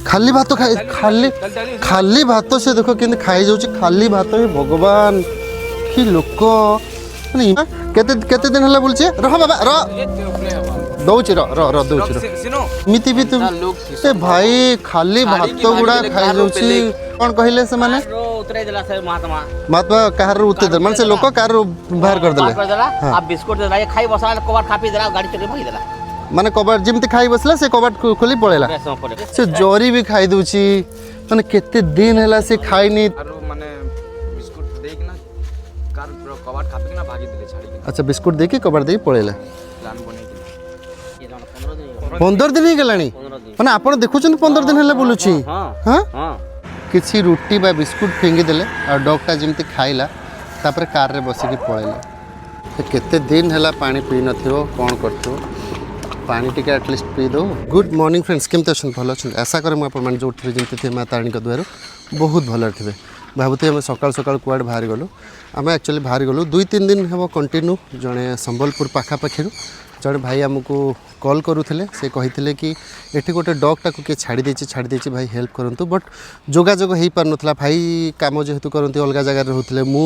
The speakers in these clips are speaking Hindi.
खाली भात खाई खाली खाली भात से देखो कि खाई जाऊँ खाली भात ही भगवान कि लोक केते केते दिन है बोलचे रह बाबा रह दौची र दौची मिति भी तुम ए भाई खाली भात गुड़ा खाई जाऊँ कौन कहले से माने महात्मा कहार उते दे माने से लोक कहार बाहर कर देले आ बिस्कुट देला खाई बसा कबाट खापी देला गाड़ी चले भई देला माने कबाट जिमती खाई बसला से कबाट खोली पड़ेला से जरी भी खाई दूची माने केते दिन हैला से खाईनी माने बिस्कुट देख ना कार कबाट खापी ना भागी देले छाड़ी के अच्छा बिस्कुट देके कबाट देके पड़ेला प्लान बने के 15 दिन ही गलानी माने आपण देखुछन 15 दिन हैला बोलुची हां हां किसी रुटी बा बिस्कुट फेंगी देले और डॉगटा जिमती खाइला तापर कार रे बसी के पळेला केते दिन हैला पानी पी नथियो कोन करथियो पानी टिके एटलिस्ट पी दो गुड मॉर्निंग फ्रेंड्स केमते अछन भलो अछन आशा करे म आपण मान जो उठरे जिमते थे माता रानी के द्वारा बहुत भलो थिबे भाबुते हम सकाल सकाल कुआड बाहर गलो आम एक्चुअली बाहर गलो 2-3 दिन हम कंटिन्यू जने संबलपुर पाखा पाखिरु जड़े भाई आमको कॉल करूले से कही कि एठी गोटे डॉगटा को किए छाड़ी देछि भाई हेल्प करंतु बट जोगाजोग हो पार नथला भाई काम जेहेतु करते अलग जगह रोते मु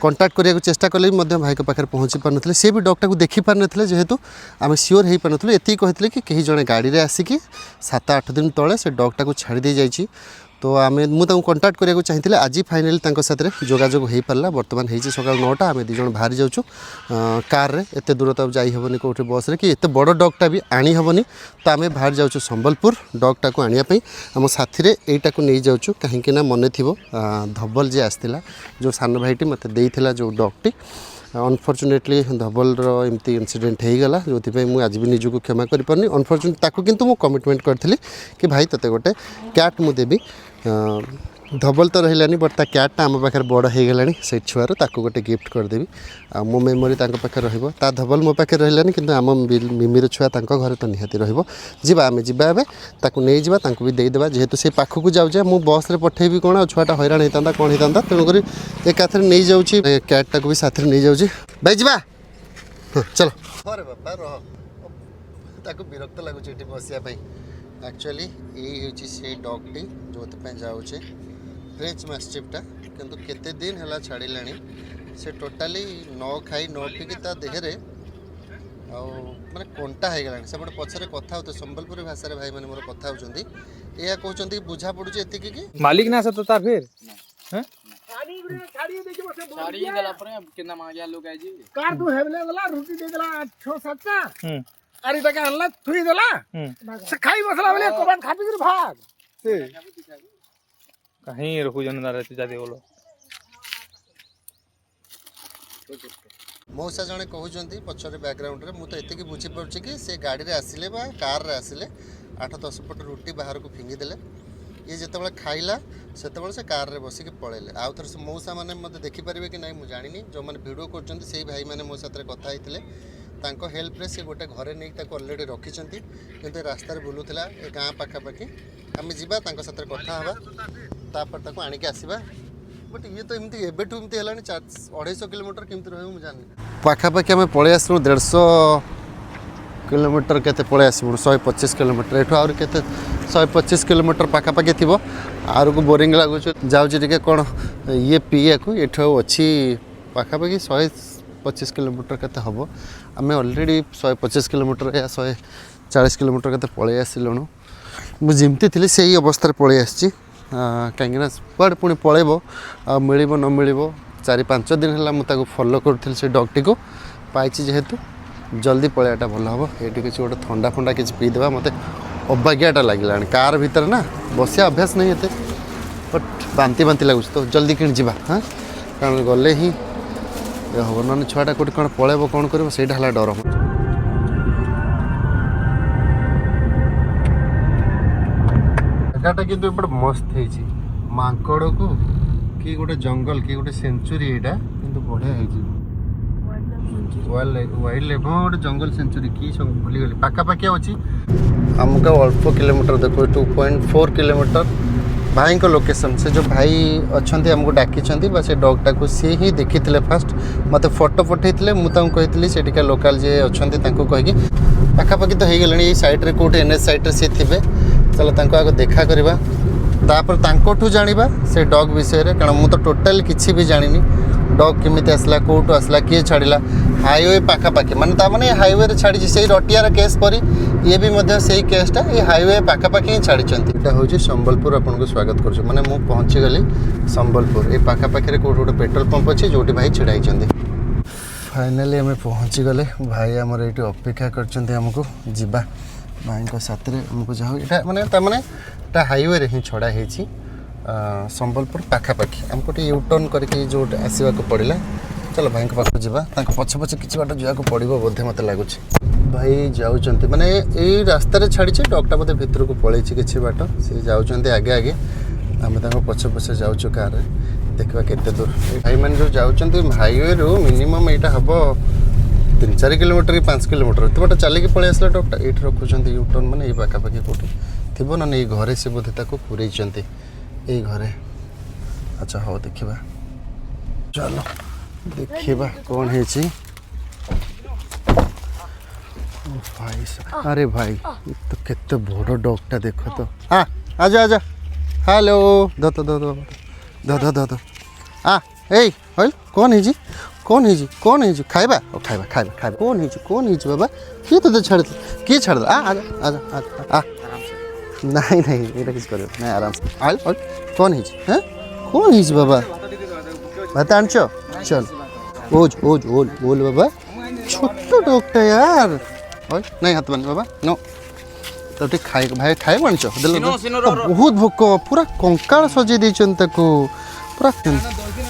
कांटेक्ट करिया चेष्टा कले भाई के पाखे पहुँची पार नथिले से भी डॉगटा को देखि पार नथिले जेहेतु आम सियोर हो पार नथिले एति कहथिले कि कहीं जड़े गाड़ी रे आसिकी 7-8 दिन तले से डॉगटा को छाड़ी दे जाइछि तो आम मुझे कंटाक्ट करिया चाहिए आज फाइनाली साथ जोगाजोग हो पारा बर्तमान हो सका 9टा आम 2 जन बाहरी जाऊँ कार रे एत दूर तो जाई हेनी कौटे बस रे कि एत बड़ डॉगटा भी आनी हेनी तो आम बाहर जाऊँ संबलपुर डॉगटा को आने आम साथी एटा को नहीं जाऊँ कहीं मन थी धबल जे आसला जो सान भाईटी मत देला जो डॉगटी अनफर्चुनेटली धबल एमती इनसीडेंट हो गला जो मुझे आज भी निजक क्षमा करें अनफर्चुनेट ताकू किंतु मु कमिटमेंट करी कि भाई तते गोटे कैट मुझे देवी धबल तो रही बट ता कैटा आम पाखे बड़ हो गला से छुआर ताकू गोटे गिफ्ट करदेवी आ मो मेमोरी पाखे ता धबल मो पाखे रही कि आम मिमीर छुआ घर तो निहाती रहा आम जा ताकू नहीं जावा तांको भी देदेवा जेहेतु से पाखक जाऊे मुझे बस रे पठेबी कौन आ छुआटा हैरान होता कौन होता तेणुक एकाथ नहीं जाऊँगी कैटा को भी साथ नहीं जाऊँगी भाई जा चलो अरे बाबा रह विरक्त लगुच बसापी एक्चुअली ये से डॉगटी जो जाऊे फ्रेंच मास्टिफटा किंतु केते दिन है छाड़ा से टोटाली न खाई न पीकी देहरे माने कंटा हो गला से पछरे कथा होते संबलपुरी भाषा भाई मैंने मोर कथा होचंदी या कहउचंदी बुझा पड़ुचे एतिकी कि मालिक ना सतो तार फिर हैं साड़ी देला पर कितना मांगिया लोग आइ जी कार तू हेबले वाला रोटी दे देला 6-7 टा अरे तक अल्लाह थुई देला से खाई बसला वाले कोबान खापी कर भाग से कहीं रखु जन रहते जादे बोलो मौसा जने कहउचंदी पछरे बैकग्राउंड रे मु तो एतिकी बुझी पड़छि कि से गाड़ी रे आसिले बा कार रे आसिले 8-10 फुट रोटी बाहर को फिंगी देले ये जिते खाइला से से कार रे बसिक पड़ेले आउ थर से मौसा मैंने मत देखिपारे कि ना मुझे जानी जो मैंने भिडियो कर भाई मैंने मो साथ कथा होते हेल्प रे से गोटे घरे नहीं अलरेडी रखिंट कि रास्तार बुलूला ए गाँ पाखापाखि आम जा साथ कथा हाँ तापर आणिक आसवा बट ये तो एमती एबेठू एमती है 250 किलोमीटर केमती रही मुझे जानी पाखापाखि आम पलि आसलु 150 किलोमीटर केते पलि आसबु 125 किलोमीटर एठू आउर केते 125 किलोमीटर पाखापाखि थी आर को बोरिंग लगुच जाऊँगी कौन ये पीया को एठू अच्छी पाखापाखि 125 किलोमीटर केते हम आम अलरेडी 125 किलोमीटर या 140 किलोमीटर केते पलि आसिलुणु मुझे थी से ही अवस्था पलि आसी कहीं कुआड़े पुणी पलैब मिल न मिल 4-5 दिन है मुझे फॉलो करूँ से डॉगटी को पाई जेहेतु जल्दी पलैयाटा भल हम ये किसी गोटे थंडा फंडा किसी पीदेवा मत अबागियाटा लगे कार भीतर ना बसिया अभ्यास नहीं ये बट बांती बांती लगुच तो जल्दी कि जा हाँ कारण गले ही हम ना छुआटा कौट कौन पलैब कौन कर डर जगहटा किंतु एपटे मस्त है मांकड़ को कि गोटे जंगल कि गोटे सेंचुरी यहाँ किंतु बढ़िया है वाइल्ड लाइफ हाँ गोटे जंगल सेंचुरी कि सब भूलीगली पाखापाखि अच्छी आमको अल्प किलोमीटर देखो 2.4 किलोमीटर भाई को लोकेशन से जो भाई अच्छा आमको डाकी से डॉगटा को सी ही देखी फास्ट मत फोटो पठे मुझे कही से लोकाल जी अच्छा कहीकि पाखापाखि तो हो गले ये सैड्रे कौटे एनएच सैड्रे सी थे चलो तांको आगे देखा करवा तापर तांकोठू जानिबा से डॉग विषय रे कारण मु तो टोटल किछि भी जानिनी डॉग केमिति आसला कोठू आसला किए छाड़िला हाईवे पाखापाखि माने ता माने हाईवे रे छाड़ी से रटियार केस परी ये भी मध्य सही केसटा ये हाईवे पाखापाखि ही छाड़ी एटा हूँ संबलपुर आपन को स्वागत कर माने मु पहुँची गली संबलपुर ये पाखापाखि कोठ गोटे पेट्रोल पंप अच्छे जोटी भाई छिड़ाई फाइनाली आम पहुँची गले भाई आमर ये अपेक्षा करमको जीवा भाई साथ आमको जाओ यहाँ माने माने हाईवे रे ही छड़ा है संबलपुर पाखापाखि आमको यू टर्न करके जो आसवा पड़ा चलो भाई पाख जावा पछे पछे किसी बाट जावाक पड़ो बोधे मत लगुच भाई जाऊँच माने यही रास्तार छाड़ी डॉगटा बोधे भितर को पलैी किसी बाट सी जाऊँच आगे आगे आम पछे पछे जाऊँ कार देखा केते दूर भाई मैंने जो जाऊँ हाईवे रू मिनिमम यहाँ हम 3-4 किलोमीटर कि 5 किलोमीटर तो बाट चलिए पलि आसला डॉगटा ये रखुंट यू टर्न मैंने ये पाखापाखि कौटी थी ना ये घरे से बोधे पूरे यही घरे अच्छा हाँ देखा चलो देखा कौन है भाई अरे भाई तो केते बड़ डॉगटा देख तो हाँ आजा आजा हेलो दो तो दो दो दो दो दो दो हाँ ए कौन है कौन है कौन है खाइबा खाइबा खाइबा खाइबा कौन है बाबा किए तो छाड़ किए छाड़ दो आजा आजा आजा नहीं नहीं ये किस करो नहीं आराम से आल कौन है हैं कौन है बाबा भात आनछ चल ओज ओज ओल ओल बाबा छोट डॉगटा यार नहीं हाथ बन बाबा नो तो ठीक खाए भाई खाए आनछ बहुत भोक पूरा कंकाल सजे देछन ताको पूरा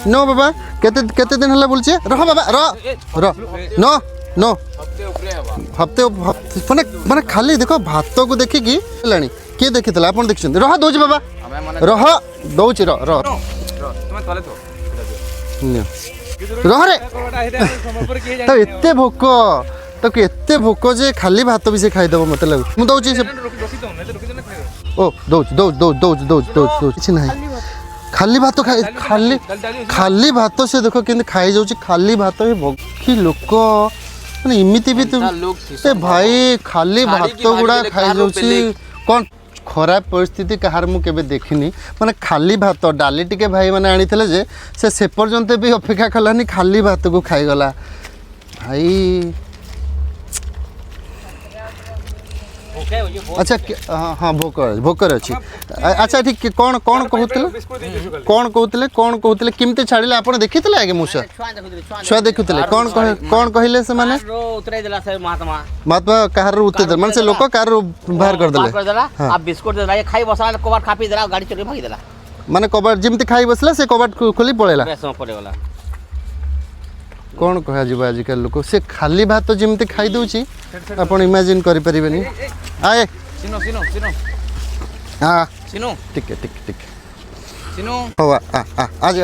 नो बाबा केते केते दिन हला बोलछे रह बाबा रह नो नो हफ्ते माने माने खाली देखो भात को देखि की लानी के देखितला आपण देखछन रह दोज बाबा रह दोच रह तुम तले तो रह रे तो एते भोक तो एते भोक जे खाली भात भी से खाई देबो मते लागु मु दउची से ओ दोच दोच दोच दोच दोच दोच दोच କିଛି नाही खाली भात खाई खाली खाली भात से देखो केन खाई जाउची खाली भात ही भोकी लोक माने इमिति भी तुम ए भाई खाली भात गुडा खाई जाउची कोन खराब परिस्थिति कहार मु केबे देखिनी माने खाली भात डाली टिके भाई माने आनी जे से पर्यंत भी अपेक्षा कलानी खाली भात को खाई गला भाई अच्छा हाँ भोकर अच्छी अच्छा ठीक कौन कौन कहते केमती छाड़े आप देखी आगे मुसा छुआ देखुले कौन कहले से माने महात्मा कहार उतरे माने से लोक कार बाहर कर देला बिस्कुट देला ये खाई बसला कबाड़ खापी देला गाड़ी चोरी भागी देला माने कबाड़ जिमती खाई बसला से कबाड़ खोली पळेला पड़ेगला कौन कह जी आजिकल लोक से खाली भात जमी खाई दूची आपन इमेजिन करि परिबेनी आए सिनो सिनो सिनो हाँ सिनो ठीक है ठीक ठीक सिनो हवा आज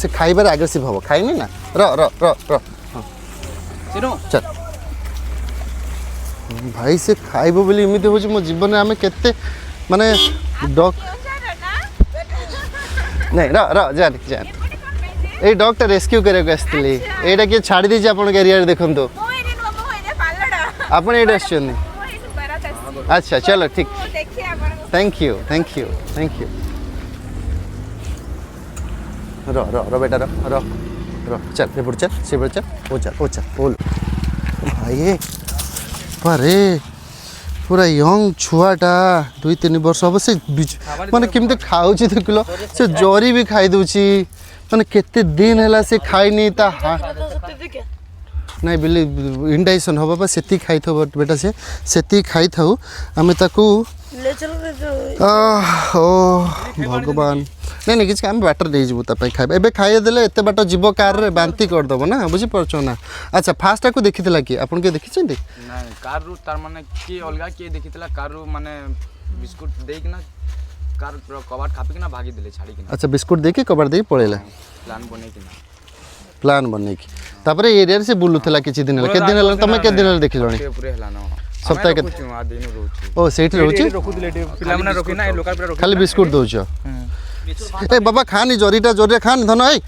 से खाइबार एग्रेसिव हबो खाइनी ना र र र र सिनो चल भाई से खाइबो बोली इमिति होची मो जीवन में आमे केते माने डॉग नहीं र र जान जान ए डॉक्टर रेस्क्यू करे आसली एटा के छाड़ी दीजिए आपन एरिया रे देखन तो आपन एटा आछन अच्छा चलो ठीक thank you thank you thank you रो रो रो बेटा रो रो रो चल से चल ओ चल बोल भाई अरे पूरा यंग छुआटा 2-3 वर्ष हम से माने केमते खाउची देखलो से जरी भी खाई दूची माने केते दिन हैला से खाइनी ता नहीं बिली इंडाइसन होबा बा सेती खाई थो बेटा से सेती खाई थाउ हमें ताकू ले चल ओ भगवान नहीं नहीं किसी आम बाटर दे जीवु ता खाइब एबे खाइ देले एते बाट जीव कार रे बांती कर दबो ना बुझी परछो ना अच्छा फास्ट को देखितला कि आपन के देखिछंती नहीं कार रू तार माने की अलगा के देखितला कार रू माने बिस्कुट देक ना कार कबाड़ खापी के ना भागी देले छाड़ी के अच्छा बिस्कुट देके कबाड़ दे पळेला प्लान बने की तापर एरिया से बुलुथला किछि दिन के दिन हला तमे के दिन हला देखिलोनी पूरे हला न सप्ताह के ओ सेठी रहउची पिला मना रोकी ना लोकल पूरा खाली बिस्कुट दोछ ए बाबा खानी जरीटा जोरे खान धन ए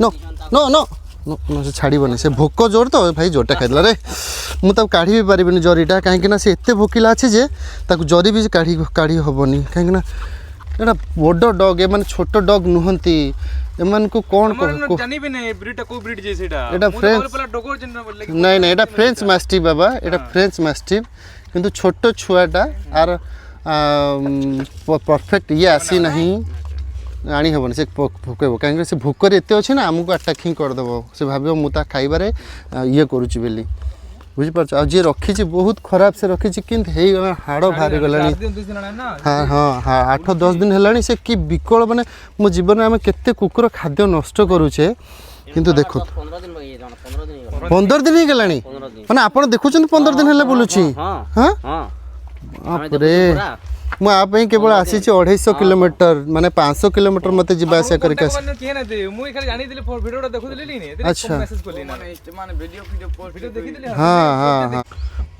नो नो नो से छाड़बनी से भोक जोर तो भाई जोरटा खाईदेला रे मुझे काढ़ी भी पारिनी जरीटा कहीं से एत भोकिला अच्छे जे जरी भी काढ़ी हेनी कहीं एटा बड़ डग ए माने छोट डग नुहंती एमान को कौन को जानी भी नहीं ब्रीड को ब्रीड जे सेटा एटा फ्रेंच नहीं नहीं एटा फ्रेंच मास्टिफ बाबा एटा फ्रेंच मास्टिफ किंतु छोट छुआटा आर परफेक्ट ये आसी नहीं आनी हेबनी से भोकेब कहीं से भोकर एत अच्छे ना आमको अटाकिंग करदेव से भाव मुझे खाइबारे ये करुच्ची बोली बुझीपार आ जी रखी बहुत खराब से रखी कि हाड़ बाहरी गला हाँ हाँ हाँ 8-10 दिन है से कि विकल माने मो जीवन में आम केते कुकुर खाद्य नष्ट करुचे किंतु देखो 15 दिन ही गलानी माने आपण देखुछन 15 दिन है बोलुची हाँ रे मु आप केवल आसी 250 किलोमीटर माने 500 किलोमीटर मते जीवा आसा करके अच्छा हाँ हाँ हाँ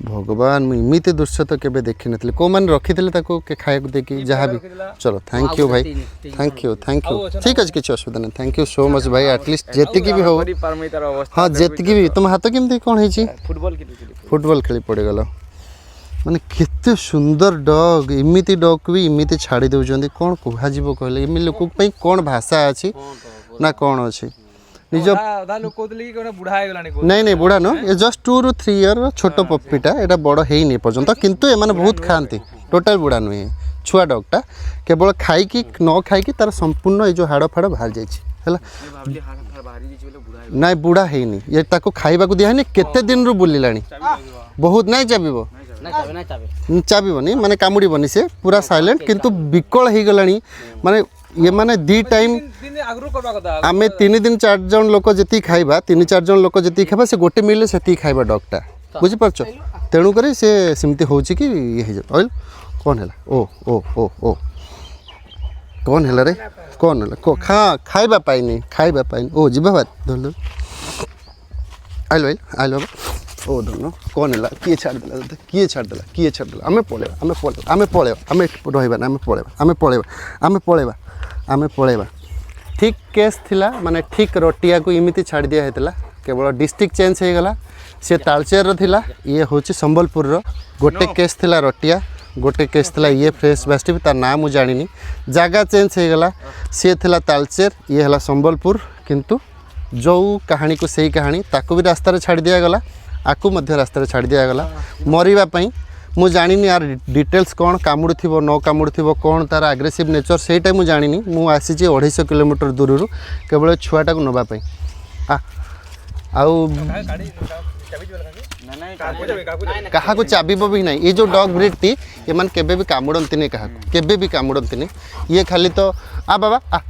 भगवान मुझे इमित दृश्य तो केबे देखी नथले को मन रखिथिले ताको के खाया देखी जहाँ भी चलो थैंक यू भाई थैंक यू ठीक अच्छे किसी असुविधा नहीं थैंक यू सो मच भाई एटलिस्ट जेतिकी भी हो हाँ जेतिकी भी तुम हाथ केमती कौन है फुटबॉल खेली पड़गल माने केते सुंदर डग इमिति डग भी इमिति छाड़ी दउचंदी कौन कहजिबो कहले एमि लोक पई कौन भाषा अछि ना कौन अछि निज नहीं नहीं बुढ़ा न ये जस्ट 2 ରୁ 3 इयर छोट पप्पीटा एटा बड़ हेइनी पर्यंत किंतु ए माने बहुत खाती टोटल बुढ़ा नुहे छुआ डगटा केवल खाई कि न खाई कि तार संपूर्ण ए जो हाड़ फाड़ बाहर जाइछि हला नहीं बुढ़ा हेइनी ये ताको खाइबा को दिया है केते दिन रु बुलिलानी बहुत नहीं चाबिबो चाबिबनी माने कामुड़ीबनी से पूरा साइलेंट किंतु विकल हो गलानी माने ये माने दी टाइम आम 3 दिन 4 जन लोक जी खाइबा 3-4 जन लोक जी खाइबा से गोटे मिले से खाइबा डगटा बुझीपार तेणुक से सेमती हो कि ये कौन है ओ ओ ओ ओ कौन है रे कौन है को खाइबा पाइनी ओ जीवा बात धर आइल आइल ओ धन कौन है किए छाड़देला आम पलैबा ठीक केस थिला माने ठीक रटिया को इमिति छाड़ दिया हेतला केवल डिस्ट्रिक्ट चेंज हो गला से तालचेर थिला ये होची संबलपुर रो गोटे केस थिला रटिया गोटे केस थिला ये फ्रेश मास्टिफ तार नाम मु जानिनी जगह चेंज हो गला से थिला तालचेर ये हला संबलपुर किंतु जो कहानी को सही कहानी ताको भी रास्ता छाड़ दिया गला आकु मध्य रास्ता छाड़ दिया गला मरिबा मु जानिनी यार डिटेल्स कौन कामुड़ थी न कामुड़ थी कौन तार आग्रेसिव नेचर सेटा मु जानिनी मु आसी 250 किलोमीटर दूर केवल छुआटा को नवापाई क्या चाबिब भी नहीं ये जो डग ब्रीड थी ये मान केबे भी कामुड़ती नहीं क्या केबे भी कामुड़ती नहीं ये खाली तो आ बाबा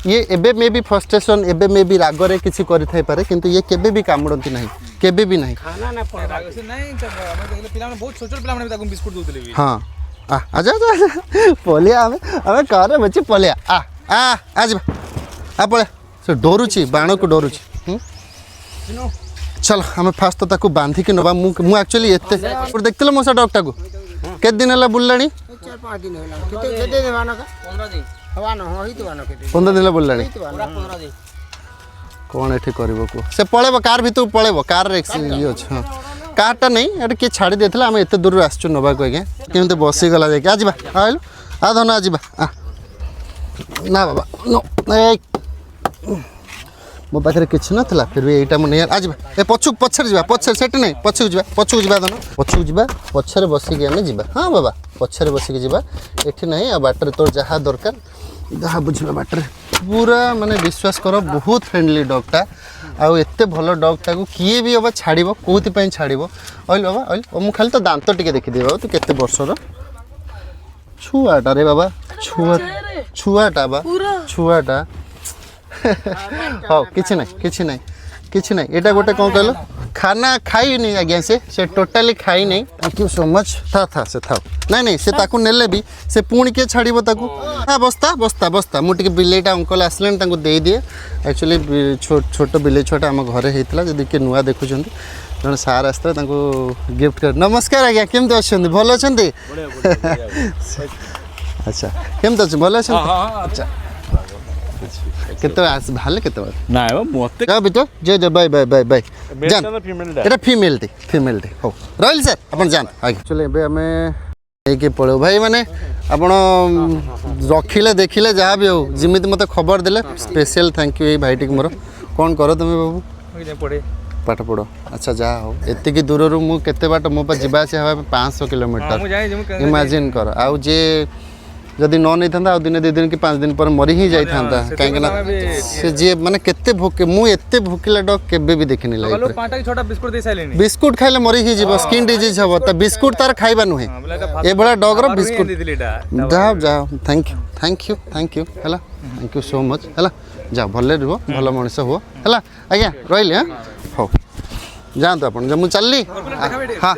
ये एबे में भी फ्रस्ट्रेशन एबे में भी रागरे किसी करि पारे किंतु ये केबे भी कामुड़ती नहीं केबे भी नहीं हाँ आजा पलिया आम करे बच्चे पलिया आज पड़े से डरुची बाण को डरुची चल आम फास्ट तो ताको बांधिकी नवा मु एक्चुअली एते देखते मो से डगटा को केत दिन है बुल्लानी 4-5 दिन होला 15 दिन बुल्लानी कौन ये कर से पलैब कार भर पलैब कार ये हाँ कारटा नहीं ये किए छाड़ी देता आम एत दूर आसचु नवा को आज्ञा केमती बसीगला जाए आज आइलु आ धन आज ना बाबा नो मो पाखे किसी नाला फिर भी यहाँ मुझे आज पछुक पछर जा पछर से नहीं पछुक जा धन पछुक जा पछर बसिक आम जा हाँ बाबा पछर बसिक जा ये नहीं आ बाटर तोर जहाँ दरकार जहाँ बुझा बाटर पूरा माने विश्वास कर बहुत फ्रेंडली डगटा आउ एत भल डगटा को किए भी बाबा छाड़ कौन छाड़ अल बाबा अल मुझे खाली तो दांत टे देखिदे बाबा तू केते वर्षर छुआटा रे बाबा छुआटा बा छुआटा हाँ किसी ना यहाँ गोटे कौन कहल खाना खाई नहीं आज्ञा से टोटाली खाई नहीं थैंक यू सो मच था से था नहीं से ताकू नेले भी से पुणी किए छाड़ब ताकू हाँ बस्ता बस्ता बस्ता मुझे बिलेटा अंकल आसले दे दिए एक्चुअली छोट बिले छुआटा आम घरे होता जदि किए नुआ देखुं जन सार आसता गिफ्ट कर नमस्कार आज्ञा केमती अच्छा भल अच्छा केमती अच्छे भल अच्छा କେତେ ଭାଲେ କେତେ ନାଇଁ ମ ମତେ ଯାଅ ଭିତର ଯେ ବାଇ ବାଇ ବାଇ ବାଇ ଜାନ୍ ଫିମେଲଟା এটা ফিমেলটি হଉ ରହିଲି ସାର୍ ଆପଣ ଯାଆନ୍ତୁ ଆଜ୍ଞା ଚଲେ ଏବେ ଆମେ ନେଇକି ପଳେଇବୁ ଭାଇ ମାନେ ଆପଣ ରଖିଲେ ଦେଖିଲେ ଯାହା ବି ହଉ ଯେମିତି ମୋତେ ଖବର ଦେଲେ ସ୍ପେଶିଆଲ ଥ୍ୟାଙ୍କ ୟୁ ଏଇ ଭାଇଟିକି ମୋର କ'ଣ କର ତୁମେ ବାବୁ ପଡେ ପାଠ ପଢ଼ ଆଚ୍ଛା ଯାହା ହଉ ଏତିକି ଦୂରରୁ ମୁଁ କେତେ ବାଟ ମୋ ପା ଯିବା ଆସିବା ହେବା 500 କିଲୋମିଟର ଇମାଜିନ୍ କର ଆଉ ଯିଏ ଯଦି ନ ନେଇଥାନ୍ତା ଆଉ ଦିନେ 2 ଦିନ କି 5 ଦିନ ପରେ ମରି ହିଁ ଯାଇଥାନ୍ତା କାହିଁକି ନା ସେ ଯିଏ ମାନେ କେତେ ଭୋକେ ମୁଁ ଏତେ ଭୋକିଲା ଡଗ୍ କେବେ ବି ଦେଖିନି ଲାଇଫରେ ବିସ୍କୁଟ ଖାଇଲେ ମରି ହିଁ ଯିବ ସ୍କିନ୍ ଡିଜିଜ୍ ହବ ତା ବିସ୍କୁଟ ତାର ଖାଇବା ନୁହେଁ ଏଭଳିଆ ଡଗ୍ର ବିସ୍କୁଟ ଯାଅ ଯାଅ ଥ୍ୟାଙ୍କ ୟୁ ହେଲା ଥ୍ୟାଙ୍କ ୟୁ ସୋ ମଚ୍ ହେଲା ଯାଅ ଭଲରେ ରୁହ ଭଲ ମଣିଷ ହୁଅ ହେଲା ଆଜ୍ଞା ରହିଲି ହଁ ହଉ ଯାଆନ୍ତୁ ଆପଣ ମୁଁ ଚାଲିଲି ହଁ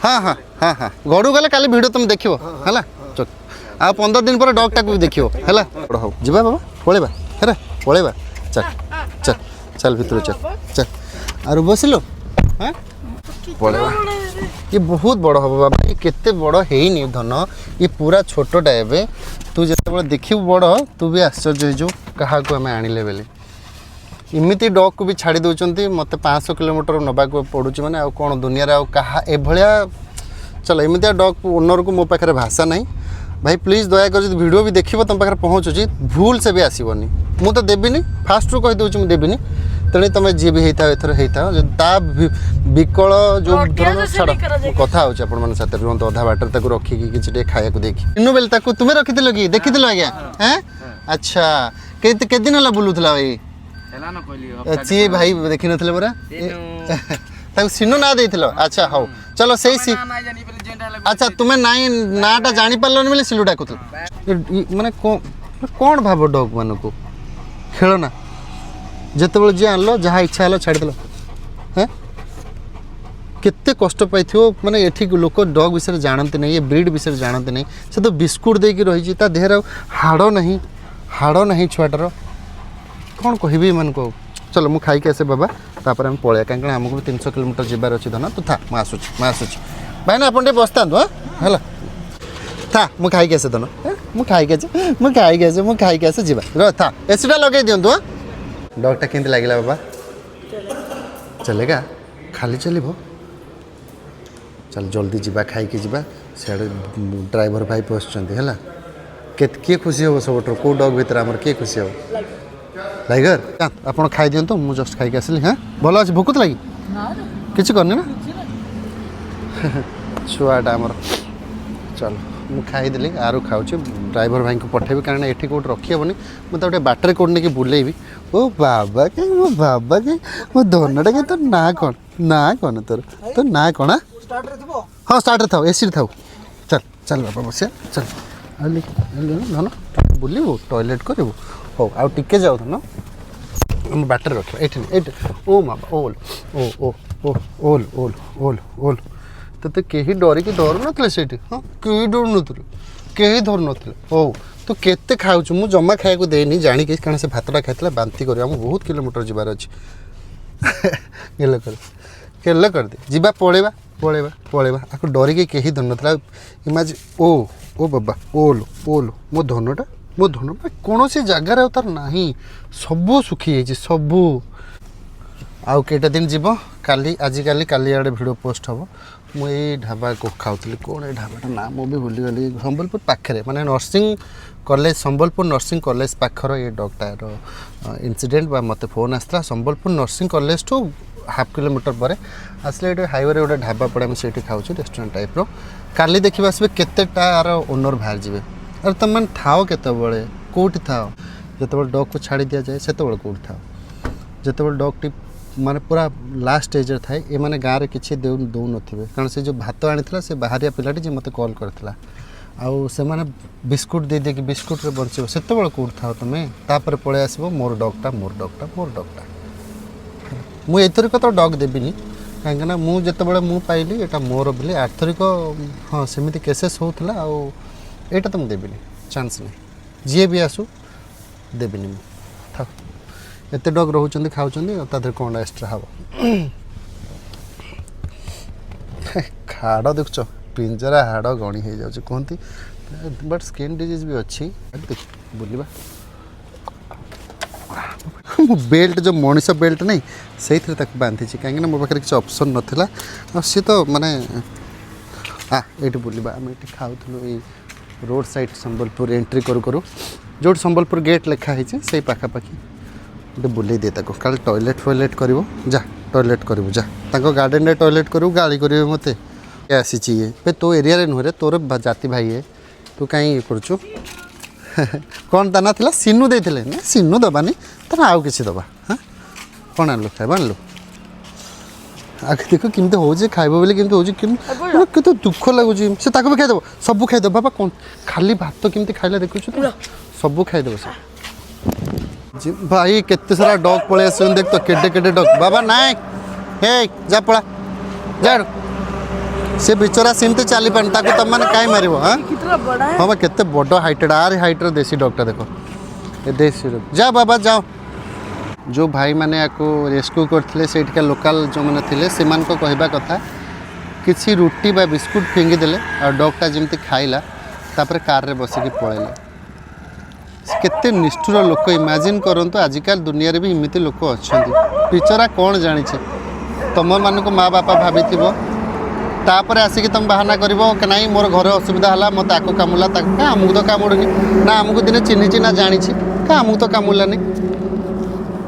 ହଁ ହଁ ହଁ ହଁ ଘରକୁ ଗଲେ କାଲି ଭିଡ଼ିଓ ତୁମେ ଦେଖିବ ହେଲା ଆଉ 15 ଦିନ ପରେ ଡଗ୍ଟାକୁ ବି ଦେଖିବ ହେଲା ହଉ ଯିବା ବାବା ପଳେଇବା ହେଲା ପଳେଇବା ଚାଲ ଚାଲ ଚାଲ ଭିତରୁ ଚାଲ ଚାଲ ଆରୁ ବସିଲୁ ହଁ ପଳେଇବା ଇଏ ବହୁତ ବଡ଼ ହେବ ବାବା ଇଏ କେତେ ବଡ଼ ହେଇନି ଧନ ଇଏ ପୁରା ଛୋଟଟା ଏବେ ତୁ ଯେତେବେଳେ ଦେଖିବୁ ବଡ଼ ତୁ ବି ଆଶ୍ଚର୍ଯ୍ୟ ହେଇଯିବୁ କାହାକୁ ଆମେ ଆଣିଲେ ବୋଲି ଏମିତି ଡଗ୍କୁ ବି ଛାଡ଼ି ଦେଉଛନ୍ତି ମୋତେ 500 କିଲୋମିଟର ନେବାକୁ ପଡ଼ୁଛି ମାନେ ଆଉ କ'ଣ ଦୁନିଆରେ ଆଉ କାହା ଏଭଳିଆ ଚାଲ ଏମିତିଆ ଡଗ୍ ଓନରକୁ ମୋ ପାଖରେ ଭାଷା ନାହିଁ ଭାଇ ପ୍ଲିଜ୍ ଦୟାକରି ଯଦି ଭିଡ଼ିଓ ବି ଦେଖିବ ତୁମ ପାଖରେ ପହଞ୍ଚୁଛି ଭୁଲ ସେ ବି ଆସିବନି ମୁଁ ତ ଦେବିନି ଫାଷ୍ଟରୁ କହିଦେଉଛି ମୁଁ ଦେବିନି ତେଣୁ ତୁମେ ଯିଏ ବି ହେଇଥାଅ ଏଥର ହେଇଥାଅ ଯଦି ତା ବିକଳ ଯେଉଁ ଧରଣ ଛାଡ଼ ମୁଁ କଥା ହେଉଛି ଆପଣମାନଙ୍କ ସାଥିରେ ରୁହନ୍ତୁ ଅଧା ବାଟରେ ତାକୁ ରଖିକି କିଛି ଟିକେ ଖାଇବାକୁ ଦେଇକି ଇନୁ ବେଲେ ତାକୁ ତୁମେ ରଖିଥିଲ କି ଦେଖିଥିଲ ଆଜ୍ଞା ହଁ ଆଚ୍ଛା କେତେ ଦିନ ହେଲା ବୁଲୁଥିଲା ଭାଇ ସିଏ ଭାଇ ଦେଖିନଥିଲେ ପରା ତାକୁ ସିନୁ ନାଁ ଦେଇଥିଲ ଆଚ୍ଛା ହଉ ଚଲ ସେଇ ଆଚ୍ଛା ତୁମେ ନାଇଁ ନାଁଟା ଜାଣିପାରିଲନି ବୋଲି ସିଲୁ ଡାକୁଥିଲ ମାନେ କ'ଣ ଭାବ ଡଗ୍ ମାନଙ୍କୁ ଖେଳନା ଯେତେବେଳେ ଯିଏ ଆଣିଲ ଯାହା ଇଚ୍ଛା ହେଲା ଛାଡ଼ିଦେଲ ହେଁ କେତେ କଷ୍ଟ ପାଇଥିବ ମାନେ ଏଠି ଲୋକ ଡଗ୍ ବିଷୟରେ ଜାଣନ୍ତି ନାହିଁ ଏ ବ୍ରିଡ୍ ବିଷୟରେ ଜାଣନ୍ତି ନାହିଁ ସେ ତ ବିସ୍କୁଟ ଦେଇକି ରହିଛି ତା ଦେହରେ ଆଉ ହାଡ଼ ନାହିଁ ଛୁଆଟାର କ'ଣ କହିବି ଏମାନଙ୍କୁ ଆଉ ଚଲ ମୁଁ ଖାଇକି ଆସେ ବାବା ତାପରେ ଆମେ ପଳେଇବା କାହିଁକିନା ଆମକୁ ବି 300 କିଲୋମିଟର ଯିବାର ଅଛି ଧନ ତୁ ଥା ମୁଁ ଆସୁଛି ଭାଇନା ଆପଣ ଟିକେ ବସିଥାନ୍ତୁ ହଁ ହେଲା ଥା ମୁଁ ଖାଇକି ଆସେ ଧନ ମୁଁ ଖାଇକି ଆସେ ଯିବା ଥା ଏସିଟା ଲଗେଇ ଦିଅନ୍ତୁ ହଁ ଡଗ୍ଟା କେମିତି ଲାଗିଲା ବାବା ଚଲେଗା ଖାଲି ଚାଲିବ ଚାଲ ଜଲ୍ଦି ଯିବା ଖାଇକି ଯିବା ସିଆଡ଼େ ଡ୍ରାଇଭର ଭାଇ ବସୁଛନ୍ତି ହେଲା କିଏ ଖୁସି ହେବ ସବୁଠାରୁ କେଉଁ ଡଗ୍ ଭିତରେ ଆମର କିଏ ଖୁସି ହେବ ଲାଇଗର ଆପଣ ଖାଇଦିଅନ୍ତୁ ମୁଁ ଜଷ୍ଟ ଖାଇକି ଆସିଲି ହଁ ଭଲ ଅଛି ଭୋକ ତ ଲାଗି କିଛି କରିନି ନା ଛୁଆଟା ଆମର ଚାଲ ମୁଁ ଖାଇଦେଲି ଆରୁ ଖାଉଛି ଡ୍ରାଇଭର ଭାଇଙ୍କୁ ପଠେଇବି କାରଣ ଏଠି କେଉଁଠି ରଖିହେବନି ମୁଁ ତାକୁ ଗୋଟେ ବାଟରେ କେଉଁଠି ନେଇକି ବୁଲେଇବି ଓ ବାବା କାହିଁ ମୋ ଧନଟା କାହିଁ ତୋର ନାଁ କ'ଣ ତୋର ନାଁ କ'ଣ ହଁ ଷ୍ଟାର୍ଟରେ ଥାଉ ଏସିରେ ଥାଉ ଚାଲ ବାବା ବସିଆ ଚାଲ ଧନ ବୁଲିବୁ ଟଏଲେଟ୍ କରିବୁ ହଉ ଆଉ ଟିକେ ଯାଉ ଧନ ଆମ ବାଟରେ ରଖିବା ଏଇଠି ଓ ମାମା ଓଲ୍ ତତେ କେହି ଡରିକି ଧରୁନଥିଲେ ସେଇଠି ହଁ କେହି ଧରୁନଥିଲେ ହଉ ତୁ କେତେ ଖାଉଛୁ ମୁଁ ଜମା ଖାଇବାକୁ ଦେଇନି ଜାଣିକି କାରଣ ସେ ଭାତଟା ଖାଇଥିଲା ବାନ୍ତି କରିବ ଆମକୁ ବହୁତ କିଲୋମିଟର ଯିବାର ଅଛି କେଲ କରିଦେ ଯିବା ପଳେଇବା ଆକୁ ଡରିକି କେହି ଧରୁନଥିଲା ଓ ବାବା ଓଲ୍ ମୋ ଧନଟା କୌଣସି ଜାଗାରେ ଆଉ ତାର ନାହିଁ ସବୁ ଶୁଖିଯାଇଛି ସବୁ ଆଉ କେଇଟା ଦିନ ଯିବ କାଲି ଆଡ଼େ ଭିଡ଼ିଓ ପୋଷ୍ଟ ହେବ ମୁଁ ଏଇ ଢାବାକୁ ଖାଉଥିଲି କ'ଣ ଏଇ ଢାବାଟା ନାଁ ମୁଁ ବି ଭୁଲିଗଲି ସମ୍ବଲପୁର ପାଖରେ ମାନେ ସମ୍ବଲପୁର ନର୍ସିଂ କଲେଜ ପାଖର ଏ ଡଗ୍ଟାର ଇନସିଡେଣ୍ଟ ବା ମୋତେ ଫୋନ୍ ଆସିଥିଲା ସମ୍ବଲପୁର ନର୍ସିଂ କଲେଜଠୁ 1/2 କିଲୋମିଟର ପରେ ଆସିଲେ ଏଠି ହାଇୱେରେ ଗୋଟେ ଢାବା ପଡ଼େ ଆମେ ସେଇଠି ଖାଉଛୁ ରେଷ୍ଟୁରାଣ୍ଟ ଟାଇପ୍ର କାଲି ଦେଖିବା ଆସିବେ କେତେଟା ଆର ଓନର୍ ବାହାରି ଯିବେ ଆରେ ତୁମେମାନେ ଥାଅ କେତେବେଳେ କେଉଁଠି ଥାଅ ଯେତେବେଳେ ଡଗ୍କୁ ଛାଡ଼ି ଦିଆଯାଏ ସେତେବେଳେ କେଉଁଠି ଥାଅ ଯେତେବେଳେ ଡଗ୍ଟି ମାନେ ପୁରା ଲାଷ୍ଟ ଷ୍ଟେଜ୍ରେ ଥାଏ ଏମାନେ ଗାଁରେ କିଛି ଦେଉନଥିବେ କାରଣ ସେ ଯେଉଁ ଭାତ ଆଣିଥିଲା ସେ ବାହାରିଆ ପିଲାଟି ଯେ ମୋତେ କଲ୍ କରିଥିଲା ଆଉ ସେମାନେ ବିସ୍କୁଟ ଦେଇକି ବିସ୍କୁଟରେ ବଞ୍ଚିବ ସେତେବେଳେ କେଉଁଠି ଥାଅ ତୁମେ ତାପରେ ପଳେଇ ଆସିବ ମୋର ଡଗ୍ଟା ମୁଁ ଏଇଥରିକ ତ ଡଗ୍ ଦେବିନି କାହିଁକିନା ମୁଁ ଯେତେବେଳେ ମୁଁ ପାଇଲି ଏଇଟା ମୋର ବୋଲି ଆର୍ଥରିକ ହଁ ସେମିତି କେସେସ୍ ହେଉଥିଲା ଆଉ ଏଇଟା ତ ମୁଁ ଦେବିନି ଚାନ୍ସ ନାହିଁ ଯିଏ ବି ଆସୁ ଦେବିନି ମୁଁ ଥାଉ ଏତେ ଡଗ୍ ରହୁଛନ୍ତି ଖାଉଛନ୍ତି ଆଉ ତା ଦେହରେ କ'ଣଟା ଏକ୍ସଟ୍ରା ହେବ ହାଡ଼ ଦେଖୁଛ ପିଞ୍ଜରା ହାଡ଼ ଗଣି ହେଇଯାଉଛି କୁହନ୍ତି ବଟ୍ ସ୍କିନ୍ ଡିଜିଜ୍ ବି ଅଛି ବୁଲିବା मो बेल्ट जो मनीष बेल्ट नहीं से बांधी कहीं मो पाखे किसी ऑप्शन नाला सी तो माने ये बुलवा आम ये खाऊलु ये रोड साइड संबलपुर एंट्री करू करू जो संबलपुर गेट लिखाई से पाखापाखि गोटे बुले दिए का टॉयलेट फॉयलेट कर जा टॉयलेट करू जा गार्डन में टॉयलेट करू गाड़ी करेंगे मत आसी ये तो एरिया नुहे तोर जाति भाई है तू कहीं ये करुचु कौन दाना थिला सिन्नू देते ना सिन्नू दबानी तो आउ कि दबा हाँ कौन आनलु खाइबा आनलु आगे देख केमती हो खाइब बोले केमती हो केते दुख लगुच से भी खाईदेव सब खाईदेव बाबा कौन खाली भात केमती खाइला देखु सब खाईदेव से भाई केते सारा डॉग पळे आस देख तो केटे केटे डॉग बाबा नाय हे जा पळा जा से बिचरा सेमती चली पान ताको तुम मैंने कहीं मार हाँ हाँ केते बड़ हाइटेड आर हाइटर देसी डॉगटा देखो ये देसी डॉग जा बाबा जाओ जो भाई मैंने या रेस्क्यू करते से लोकल जो मैंने थे से कहवा कथा किसी रुटी बा बिस्कुट फिंगिदेले और डॉगटा जमी खाइला तापर कार रे बसिकी पळेले केते निष्ठुर लोक इमेजिन करंतु आजिकल दुनिया रे भी इमिति लोक अछंती बिचरा कौन जानी तुम मान को माँ बापा भाभी तापर आसिक तुम बाहाना कर ना मोर घर असुविधा है मत आको कामुला आमको तो कामुड़नी ना आमको दिने चिन्ह चिन्ह जानी क्या आमको तो कामुलानी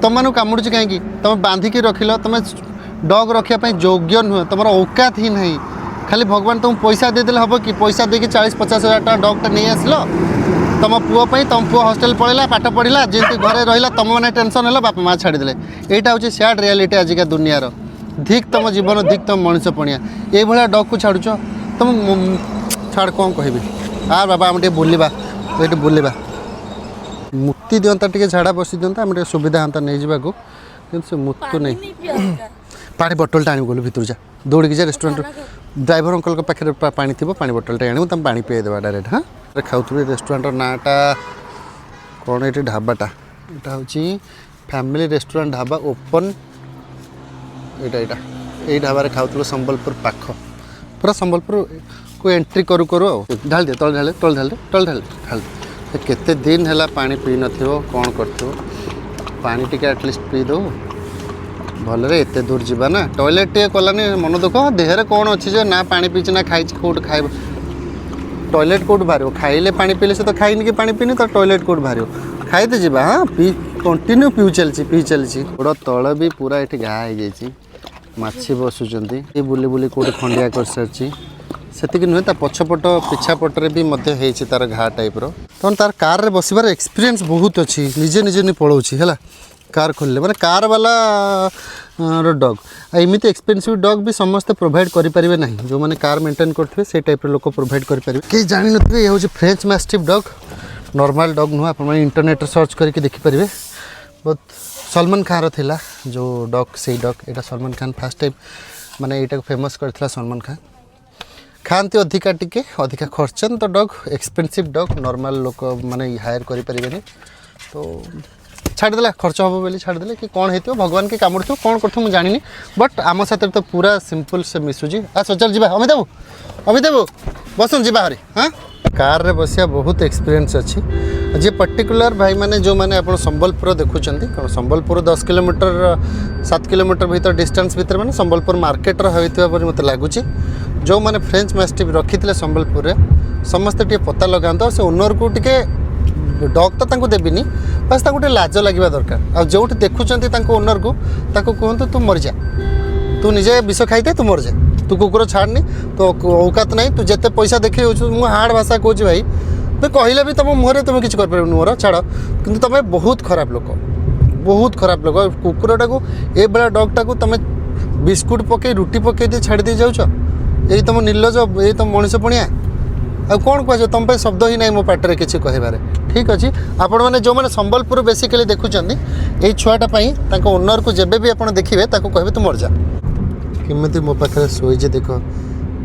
तुम मानू कामुड़ कहीं तुम बांधिक रखिल तुम डॉग रखापी योग्य नुह तुम औकात ही नहीं खाली भगवान तुम पैसा देदेले हम कि पैसा देके 40-50 हज़ार टाँग डॉगटा नहीं आसल तुम पुओं तुम पुओ हॉस्टेल पढ़ेगा पाठ पढ़ला जमी घरे रहा तुम मैंने टेंशन है बापा माँ छाड़ीदे यहाँ हूँ सैड रियलिटी आजिका दुनियार धिक तुम जीवन धिक तुम मनीष पणिया ये भाया डॉग को छाड़ुच तुम छाड़ कौन कह आ बाबा आम टे बुलवा ये बुलवा मुक्ति दिंता टे झाड़ा बसी दिंता आम सुविधा हाँ नहीं जावाक कि से मुक्तु नहीं पानी बोतलटा आनी बोलो भितर जा दौड़ जा रेस्टोरेंट ड्राइवर अंकल के पाखे पानी थी पानी बोतलटा आनी तुम पानी पी देवा डायरेक्ट हाँ खाऊँ रेस्टोरेंट नाटा कौन ये ढाबाटा यहाँ हूँ फैमिली रेस्टोरेंट ढाबा ओपन यहाँ यही ढाबा खाऊँ संबलपुर पाख पूरा संबलपुर को एंट्री करू करू ढाल दे तल ढाल तल ढाल तल ढाल ढाल केते दिन है पानी पी न कौन कर पानी टी एटलिस्ट पी दो भलरे एते दूर जावा ना टॉयलेट टे कलानी मन दुख देहरे कौन अच्छी ना पानी पीछे ना खाई कौट खाइब टॉयलेट कौट बाहर खाइले पानी पीले से तो खाइनी कि पानी पीनी तो टॉयलेट कौट बाहर खाईदे जा हाँ पी कंटिन्यू पी चलती गोड़ तल भी पूरा ये घा हो जाए माछी बसुँच ये बुले बुले कौटे खंडिया कर सारी से नुहे पछपट पिछापटे भी तार घा टाइप्र तहन तार कार रे बसबार एक्सपीरियंस बहुत अच्छी निजे निजे नहीं पलाऊँगी है कार खोलिले माने कार वाला डॉग एमती एक्सपेंसिव डॉग भी समस्ते प्रोवाइड करें ना जो मैंने कार मेंटेन करते से टाइप लोक प्रोवाइड करेंगे कहीं जानी ये हूँ French mastiff dog normal dog नुह आप इंटरनेट सर्च करके देखिपारे बहुत सलमान खान रा जो डॉग से डॉग यहाँ सलमान खान फास्ट टाइम माने यहाँ फेमस करथिला सलमान खान खाती अधिका टिके अधिका खर्चन तो डॉग एक्सपेंसिव डॉग नॉर्मल लोक माने हायर करें तो छाड़देला खर्च हम बोली छाड़देले कि कौन होती भगवान के कामुड़ थो कौन कर मुझे जानी बट आम साथ तो पूरा सिंपल से मिसुची आस चल जा अमिताभ बसन जी हरी हाँ कार रे बसिया बहुत एक्सपीरियंस अच्छी जे पर्टिकुलर भाई माने जो माने आप संबलपुर देखुं कौन संबलपुर 10 किलोमीटर 7 किलोमीटर भीतर डिस्टेंस भीतर माने संबलपुर मार्केट होता मत लगुच जो माने फ्रेंच मैस्टिफ रखी संबलपुर में समस्ते टे पता लगाता से ओनर को टे डॉग तो तांको देबिनी बस गोटे लाज लगे दरकार आ जो देखुं ओनर को कहतु तू मर जा तू निजे विष खाई तू मर जा तू कुकुर छाड़नी तो औकात नहीं तू जिते पैसा देखी मुझे हार्ड भाषा कहूँ भाई तो कहले भी तुम मुहर तुम किसी कर मोर छाड़ कि तुम बहुत खराब लोक कुकुरटा को ये बेला डॉगटा को तुम बिस्कुट पकई रुटी पकई छाड़ी दे जाऊच यही तुम निर्लज ये तुम मनीष पणिया आ कौन कह तुम पे शब्द ही नहीं मो पाटे किसी कहबार ठीक अच्छे आपण मैंने जो मैंने संबलपुर बेसिकली देखुं ये छुआटा ओनर को जब भी आप देखिए कहे तू मर जा किमती मो पाखे शोचे देख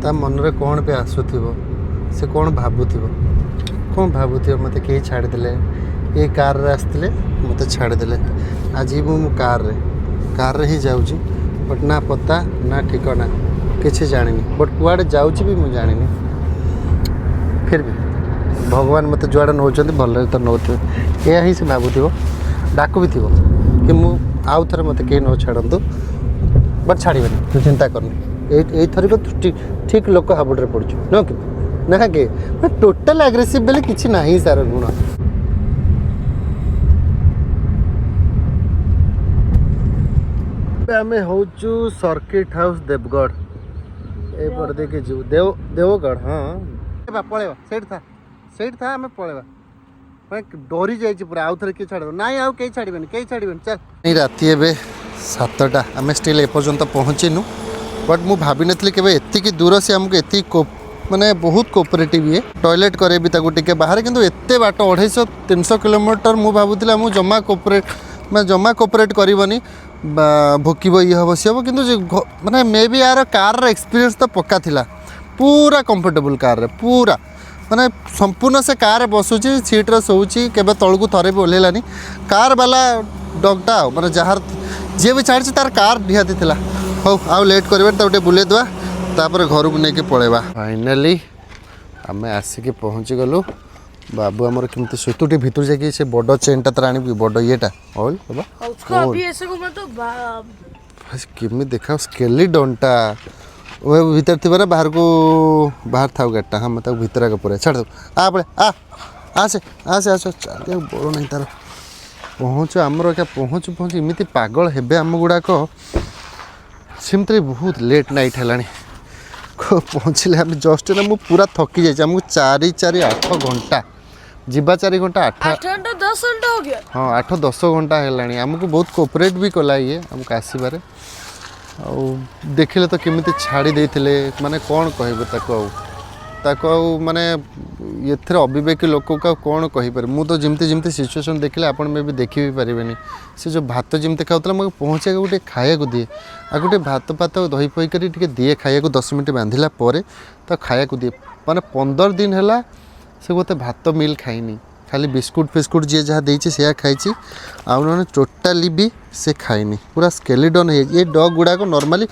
ता मन रे कौन पे आसुव से कौन भावुव मत कहीं छाड़देले ये कार रे आसते मत छाड़देले आज मु कार रे ही जाऊँगी बट ना पता ना ठिकाना किसी जानी बट कुआड़े जाऊँगी भी मुझे जानी फिर भी भगवान मत जुआड़े नौकरी भल तो नौथे यह ही से भावुव डाकू भी थी कि मु आउ थे मत कहीं न छाड़ू बट छाड़बे तू चिंता करनी यही थर को ठीक लोक हाबुड़े पड़ू न कि ना कि टोटाल आग्रेसिव बेले किसी ना सार गुण आम हूँ सर्किट हाउस देवगढ़ ये देखिए जीव देवगढ़ हाँ पलैबा से आम पलैबा डरी जाइए पूरा आउ थे किए छाड़ ना आउ कहीं छाड़बे चल राति ए 7टा आम स्टिल एपर्यंत पहुँचीनु बट मु भाभी नथली केबे एतिकी दूर से आमको एति माने बहुत कोऑपरेटिव ये टॉयलेट करे भी ताको टिके बाहर किंतु एते बाट 250-300 किलोमीटर मु भाबुतिला मु जमा कोऑपरेट करबनी भोकिब ये हम सी हम किंतु माने मे बी यार कार एक्सपीरियंस तो पक्का थिला पूरा कंफर्टेबल कार रे पूरा माने संपूर्ण से कार बसुची सीट रे सोउची केबे तळकु थरे भी ओलेलानी कार वाला डॉगटा माने जहार जे भी छाड़ी तार कार निहाती थिला हो आउ लेट करबे त गोटे बुले दवा तापर घर को लेके पळेबा फाइनली आमे आसिके पहुँची गलु बाबू आमर केमती सुतुटी भितर जाके से बड़ चेनटा तर आनी बड़ येटा ऑल बाबा अभी ऐसे को मत केमी देखा स्केली डंटा वो भीतर थी ना बाहर को बाहर था गाड़टा हाँ मतलब भीतर आगे पूरा छाड़ दो आ पड़े आसे आसे आस चल बड़ नहीं तार पहुँच आमर क्या पहुँच इमती पागल हेबे आम गुड़ाक सिमती बहुत लेट नाइट है पहुँचले आम जस्ट ना मुझे पूरा थकी जाइए आमको 4-8 घंटा जीवा 4 घंटा 8 घंटा 10 घंटा हो गया हाँ 8-10 घंटा है आमको बहुत कोऑपरेट भी कला ये आमको आसबार देखिले तो केमिति छाड़ी देथिले माने कौन कहबे ताको माने एथरे अविवेकी लोक का कौन कहि पारे मु तो जिमती जिमती सिचुएशन देखिले आपण में भी देखि भी पारिबेनी से जो भात जिमती खाउतला मगे पहुँचे गोटे खाया को दिए आ गोटे भात पात दही पई करी टिके दिए खाया को 10 मिनट बांधिला परे तो खाया को दिए माने 15 दिन हैला से गोटे भात मिल खाइनी खाली बिस्कुट फिस्कुट जी जहाँ देती से खाई आने टोटाली भी से खाइनी पूरा स्केलेटन है ये डॉग गुड़ाक नॉर्मली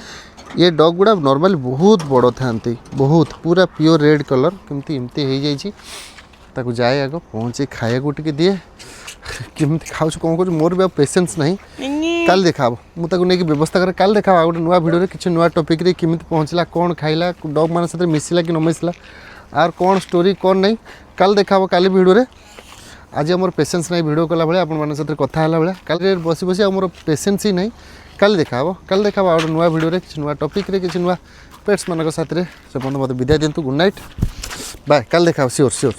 ये डॉग गुड़ा नॉर्मली बहुत बड़ था बहुत पूरा प्योर रेड कलर केमती एमती हो जाए जाए आग पहुँचे खाया को टिके दिए केमती खाऊ कौन कर मोर भी पेसेंस नहीं कल देखा मुझे नहीं व्यवस्था करे कल देखा गोटे नुआ भिडियो किसी नुआ टॉपिक रे केमती पहुँचला कौन खाइला डॉग मान साथ मिसला कि न मिसला आर कौन स्टोरी कौन नहीं कल देखा काली भिडियो रे आज आम पेसेंस नहीं भिडियो कला भाई आपण साथ कथा है भाई कल बसी बसी आम पेसेंस ही नहीं कल देखा गोटे नुआ भिडियो किसी नुआ टॉपिक रे किसी नुआ पेट्स मान साथ से मत विदाय दिंतु गुड नाइट बाय कल देखा श्योर श्योर।